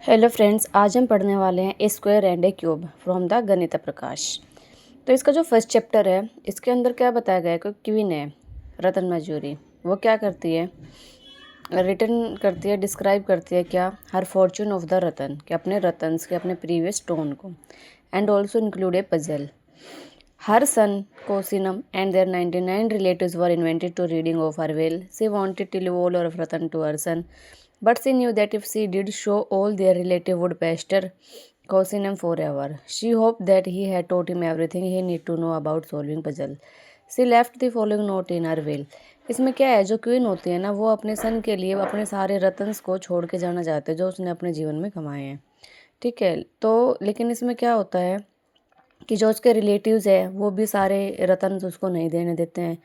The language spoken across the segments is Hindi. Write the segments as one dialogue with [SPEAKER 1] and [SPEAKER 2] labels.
[SPEAKER 1] हेलो फ्रेंड्स, आज हम पढ़ने वाले हैं a square and a cube from the Ganita Prakash. तो इसका जो फर्स्ट चैप्टर है, इसके अंदर क्या बताया गया है कि क्वीन है रतन मजूरी, वो क्या करती है, रिटर्न करती है, डिस्क्राइब करती है क्या, her fortune of the ratan, कि अपने रतन्स के अपने प्रीवियस स्टोन को, and also include a puzzle. Her son कोसिनम and there 99 relatives were invented to reading of her will. She wanted to leave all of Ratan to her son, but she knew that if she did so, all their relatives would pester Cosinum forever. She hoped that he had taught him everything he needed to know about solving puzzle. She left the following note in her will. इसमें क्या है, जो क्वीन होती है ना, वो अपने सन के लिए अपने सारे रतन्स को छोड़ के जाना चाहते हैं जो उसने अपने जीवन में कमाए हैं। ठीक है, तो लेकिन इसमें क्या होता है कि जो उसके रिलेटिव्स है वो भी सारे रतन उसको नहीं देने देते हैं।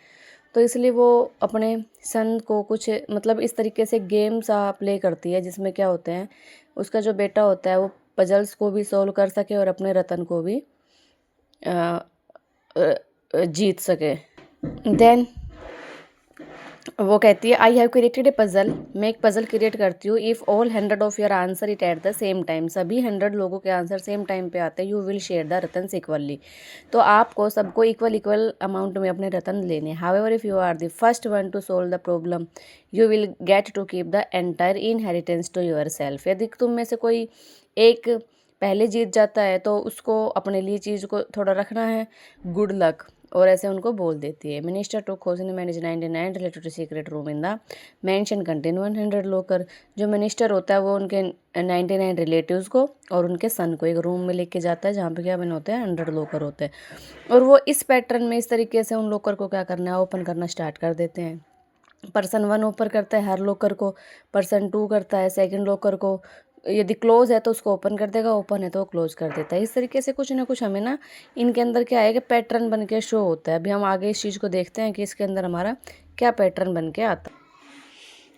[SPEAKER 1] तो इसलिए वो अपने सन को कुछ मतलब इस तरीके से गेम सा प्ले करती है, जिसमें क्या होते हैं, उसका जो बेटा होता है वो पजल्स को भी सॉल्व कर सके और अपने रतन को भी जीत सके। देन वो कहती है, I have created a puzzle, मैं एक पजल क्रिएट करती हूँ। If all 100 of your answer it at the same time, सभी 100 लोगों के आंसर सेम टाइम पे आते हैं, you will share the ratans equally, तो आपको सबको इक्वल अमाउंट में अपने रतन लेने। However if you are the first one to solve the problem, you will get to keep the entire inheritance to yourself. यदि तुम में से कोई एक पहले जीत जाता है तो उसको अपने लिए चीज़ को थोड़ा रखना है, गुड लक, और ऐसे उनको बोल देती है। मिनिस्टर टू खोजन manage 99 related to secret room in the mansion contain 100 locker. जो मिनिस्टर होता है वो उनके 99 रिलेटिव्स को और उनके सन को एक रूम में लेके जाता है जहाँ पे क्या बने होते हैं, 100 लोकर होते हैं, और वो इस पैटर्न में इस तरीके से उन लोकर को क्या करना है, ओपन करना स्टार्ट कर देते हैं। पर्सन 1 ओपन करता है हर लॉकर को, पर्सन 2 करता है सेकंड लॉकर को, यदि क्लोज है तो उसको ओपन कर देगा, ओपन है तो वो क्लोज कर देता है। इस तरीके से कुछ ना कुछ हमें ना इनके अंदर क्या है कि पैटर्न बन के शो होता है। अभी हम आगे इस चीज़ को देखते हैं कि इसके अंदर हमारा क्या पैटर्न बन के आता है।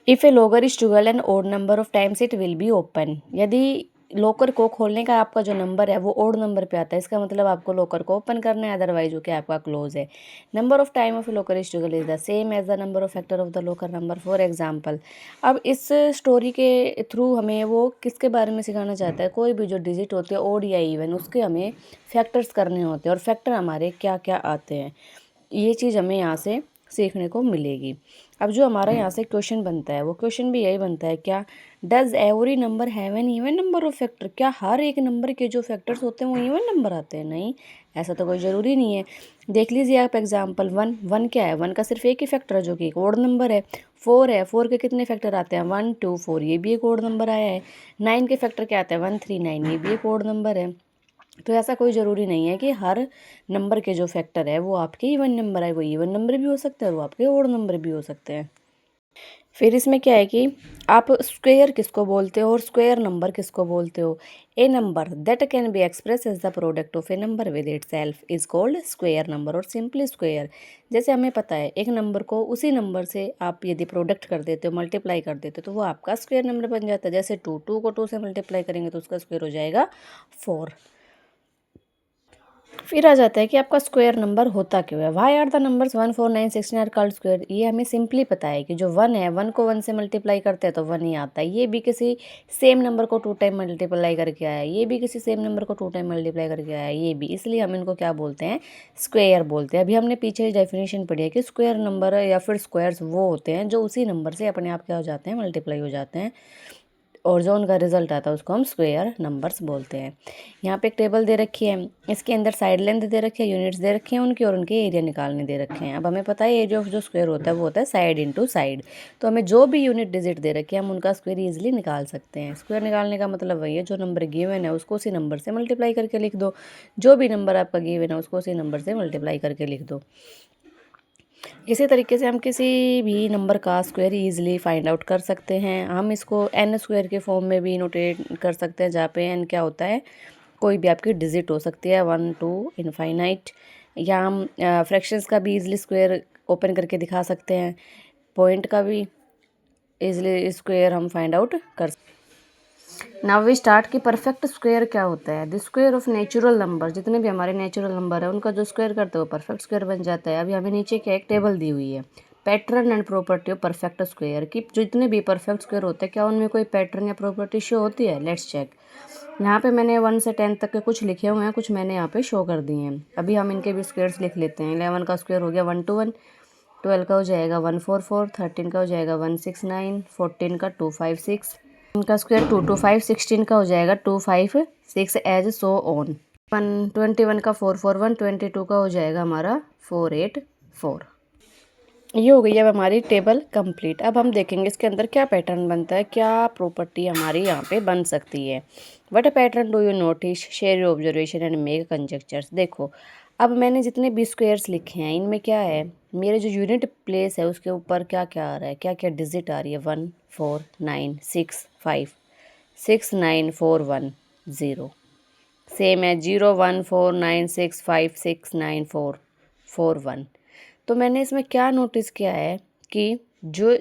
[SPEAKER 1] If a locker is twelve and odd number of times it will be open, यदि लॉकर को खोलने का आपका जो नंबर है वो ओड नंबर पे आता है, इसका मतलब आपको लॉकर को ओपन करना है, अदरवाइज जो कि आपका क्लोज है। Number of time of locker is twelve is the same as the number of factor of the locker number. For example, अब इस स्टोरी के थ्रू हमें वो किसके बारे में सिखाना चाहता है, कोई भी जो डिजिट होती है ओड या इवन, उसके हमें फैक्टर्स करने होते हैं और फैक्टर हमारे क्या क्या आते हैं, ये चीज़ हमें यहाँ से सीखने को मिलेगी। अब जो हमारा यहाँ से क्वेश्चन बनता है वो क्वेश्चन भी यही बनता है, क्या does every number have an even number of factor, क्या हर एक नंबर के जो फैक्टर्स होते हैं वो इवन नंबर आते हैं? नहीं, ऐसा तो कोई ज़रूरी नहीं है। देख लीजिए आप एग्जांपल 1, 1 क्या है, 1 का सिर्फ एक ही फैक्टर है जो कि एक ओड नंबर है। 4 है, 4 के कितने फैक्टर आते हैं, 1 2 4, ये भी एक ओड नंबर आया है। 9 के फैक्टर क्या आते हैं, 1 3 9, ये भी एक ओड नंबर है। तो ऐसा कोई ज़रूरी नहीं है कि हर नंबर के जो फैक्टर है वो आपके इवन नंबर है, वो इवन नंबर भी हो सकते हैं और वो आपके ओड नंबर भी हो सकते हैं। फिर इसमें क्या है कि आप स्क्वायर किसको बोलते हो और स्क्वायर नंबर किसको बोलते हो। A number that can be express as the product of a number with itself is called square number और सिंपली स्क्वायर। जैसे हमें पता है एक नंबर को उसी नंबर से आप यदि प्रोडक्ट कर देते हो, मल्टीप्लाई कर देते हो, तो वो आपका स्क्वायर नंबर बन जाता है। जैसे 2 को 2 से मल्टीप्लाई करेंगे तो उसका स्क्वायर हो जाएगा 4। फिर आ जाता है कि आपका स्क्वायर नंबर होता क्यों है। Why are the numbers 1 4 9 16 are called square. ये हमें सिंपली पता है कि जो 1 है, 1 को 1 से मल्टीप्लाई करते हैं तो 1 ही आता है। ये भी किसी सेम नंबर को 2 टाइम मल्टीप्लाई करके आया है, ये भी किसी सेम नंबर को 2 टाइम मल्टीप्लाई करके आया है, ये भी, इसलिए हम इनको क्या बोलते हैं, स्क्वायर बोलते हैं। अभी हमने पीछे डेफिनेशन पढ़ी है कि स्क्वायर नंबर या फिर स्क्वायर्स वो होते हैं जो उसी नंबर से अपने आप क्या हो जाते हैं, मल्टीप्लाई हो जाते हैं, और जो उनका रिजल्ट आता है उसको हम स्क्वायर नंबर्स बोलते हैं। यहाँ पे एक टेबल दे रखी है, इसके अंदर साइड लेंथ दे रखी है, यूनिट्स दे रखे हैं उनकी, और उनके एरिया निकालने दे रखे हैं। अब हमें पता है एरिया ऑफ जो स्क्वायर होता है वो होता है साइड इंटू साइड, तो हमें जो भी यूनिट डिजिट दे रखे हैं हम उनका स्क्वायर ईजिली निकाल सकते हैं। स्क्वायर निकालने का मतलब वही है, जो नंबर गिवन है उसको उसी नंबर से मल्टीप्लाई करके लिख दो, जो भी नंबर आपका गिवन है उसको उसी नंबर से मल्टीप्लाई करके लिख दो। इसी तरीके से हम किसी भी नंबर का स्क्वायर ईजिली फाइंड आउट कर सकते हैं। हम इसको एन स्क्वायर के फॉर्म में भी नोटेट कर सकते हैं, जहाँ पे एन क्या होता है, कोई भी आपकी डिजिट हो सकती है 1 2 इनफाइनाइट। या हम फ्रैक्शंस का भी ईजिली स्क्वायर ओपन करके दिखा सकते हैं, पॉइंट का भी ईजिली स्क्वायर हम फाइंड आउट कर सकते हैं। नाउ वी स्टार्ट कि परफेक्ट स्क्वायर क्या होता है। The square of natural number, जितने भी हमारे नेचुरल नंबर है उनका जो स्क्वायर करते हो परफेक्ट स्क्वायर बन जाता है। अभी हमें नीचे क्या एक टेबल दी हुई है, pattern and property of perfect square की जितने भी परफेक्ट स्क्वायर होते हैं क्या उनमें कोई पैटर्न या प्रॉपर्टी शो होती है। Let's check. यहाँ पे मैंने 1 से 10 तक के कुछ लिखे हुए हैं, कुछ मैंने यहाँ पे शो कर दिए हैं। अभी हम इनके भी स्क्वायर्स लिख लेते हैं। 11 का स्क्वायर हो गया 121, 12 का हो जाएगा 144, 13 का हो जाएगा 169, 14 का 256, इनका स्क्वायर 225, 16 का हो जाएगा 256 एज सो ऑन। 21 का 441, 22 का हो जाएगा हमारा 484। ये हो गई अब हमारी टेबल कंप्लीट। अब हम देखेंगे इसके अंदर क्या पैटर्न बनता है, क्या प्रॉपर्टी हमारी यहाँ पे बन सकती है। What pattern do you notice, share your observation and make conjectures. देखो अब मैंने जितने भी स्क्वायर्स लिखे हैं इनमें क्या है, मेरे जो यूनिट प्लेस है उसके ऊपर क्या क्या आ रहा है, क्या क्या डिजिट आ रही है। 1 4 9 6 5 6 9 4 1 0। सेम है 0 1 4 9 6 5 6 9 4 4 1। तो मैंने इसमें क्या नोटिस किया है कि जो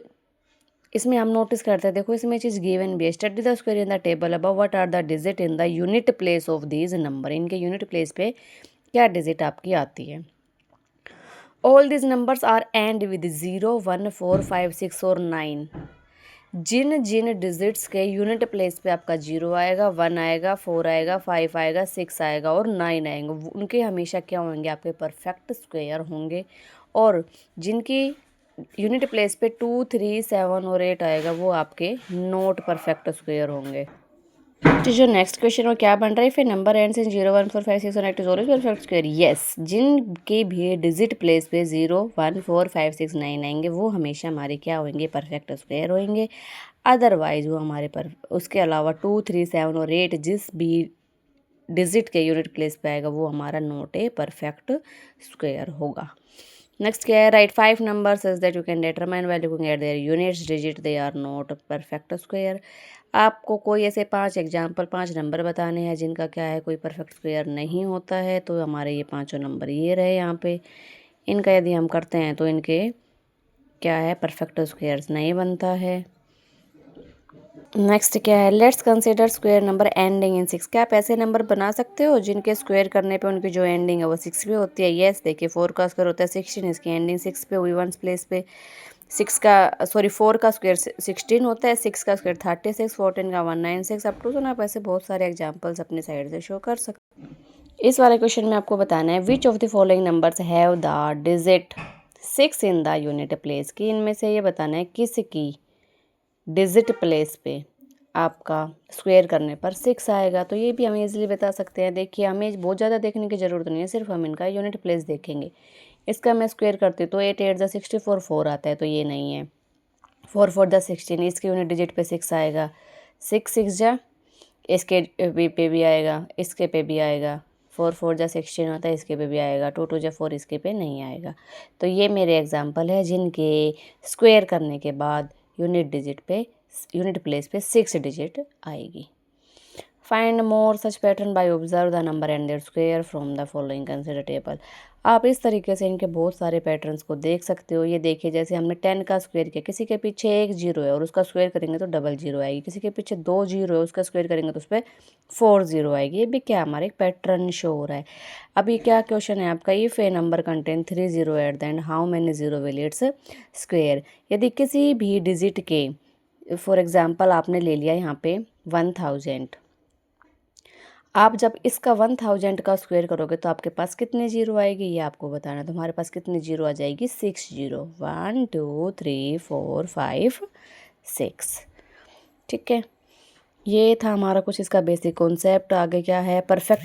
[SPEAKER 1] इसमें हम नोटिस करते हैं, देखो इसमें चीज़ गिवन भी है। Study the square in the table above, what are the digit in the unit place of these number. इनके यूनिट प्लेस पे क्या डिजिट आपकी आती है। All these numbers are end with 0 1 4 5 6 और 9। जिन जिन डिजिट्स के यूनिट प्लेस पे आपका 0 आएगा, 1 आएगा, 4 आएगा, 5 आएगा, 6 आएगा और 9 आएंगे, उनके हमेशा क्या होंगे, आपके परफेक्ट स्क्वायर होंगे। और जिनकी यूनिट प्लेस पे 2 3 7 और 8 आएगा वो आपके नॉट परफेक्ट स्क्वायर होंगे। तो जो नेक्स्ट क्वेश्चन वो क्या बन रहा है, फिर नंबर एंड्स इन 0 1 4 5 6 और 8 is always perfect square. Yes, जिनके भी डिजिट प्लेस पे 0 1 4 5 6 9 आएंगे वो हमेशा हमारे क्या होंगे, परफेक्ट स्क्वायर होंगे। अदरवाइज वो हमारे पर उसके अलावा 2 3 7 और 8 जिस भी डिजिट के यूनिट प्लेस पे आएगा वो हमारा नॉट ए परफेक्ट स्क्वायर होगा। नेक्स्ट क्या है, right 5 numbers such that you can determine while looking at their units digit they are not perfect square. आपको कोई ऐसे 5 एग्जाम्पल 5 नंबर बताने हैं जिनका क्या है, कोई परफेक्ट स्क्वायर नहीं होता है। तो हमारे ये 5 नंबर ये रहे यहाँ पे। इनका यदि हम करते हैं तो इनके क्या है, परफेक्ट स्क्वायर्स नहीं बनता है। नेक्स्ट क्या है, let's consider square number ending in 6। क्या आप ऐसे नंबर बना सकते हो जिनके स्क्वायर करने पे उनकी जो एंडिंग है वो 6 पे होती है। यस, देखिए 4 का स्क्वायर होता है 16, इसकी एंडिंग 6 पे हुई, 1 प्लेस पे। 4 का स्क्वायर 16 होता है, 6 का स्क्वायर 36, 14 का 196 अप टू। तो आप ऐसे बहुत सारे एग्जाम्पल्स अपनी साइड से शो कर सकते हैं। इस वाले क्वेश्चन में आपको बताना है which of the following numbers have the digit 6 in the unit place की। इनमें से ये बताना है किसकी डिजिट प्लेस पे आपका स्क्वायर करने पर 6 आएगा। तो ये भी हम इजीली बता सकते हैं। देखिए हमें बहुत ज़्यादा देखने की ज़रूरत नहीं है, सिर्फ हम इनका यूनिट प्लेस देखेंगे। इसका मैं स्क्वायर करती हूँ तो 8 8 द 64 4 आता है, तो ये नहीं है। 4 4 द 16, इसके यूनिट डिजिट पे 6 आएगा। 6 6 जा इसके पे भी आएगा, इसके पे भी आएगा। 4 4 जा 16 होता है, इसके पे भी आएगा। 2 2 जा 4, इसके पे नहीं आएगा। तो ये मेरे एग्जाम्पल है जिनके स्क्वायर करने के बाद यूनिट प्लेस पे 6 डिजिट आएगी। Find more such pattern by observe the number and their square from the following consider table. आप इस तरीके से इनके बहुत सारे पैटर्न्स को देख सकते हो। ये देखिए जैसे हमने 10 का स्क्वायर किया, किसी के पीछे 1 0 है और उसका स्क्वायर करेंगे तो डबल 0 आएगी। किसी के पीछे 2 0 है, उसका स्क्वायर करेंगे तो उस पर 4 0 आएगी। ये भी क्या हमारे एक पैटर्न शो हो रहा है। अभी क्या क्वेश्चन है आपका, if A number contain 3 0 at the end how many 0 will its square. यदि किसी भी डिजिट के, फॉर एग्जाम्पल आपने ले लिया यहाँ पे 1000, आप जब इसका 1000 का स्क्वायर करोगे तो आपके पास कितने जीरो आएगी ये आपको बताना है। तो हमारे पास कितनी जीरो आ जाएगी, 6 0, 1 2 3 4 5 6। ठीक है, ये था हमारा कुछ इसका बेसिक कॉन्सेप्ट। आगे क्या है, परफेक्ट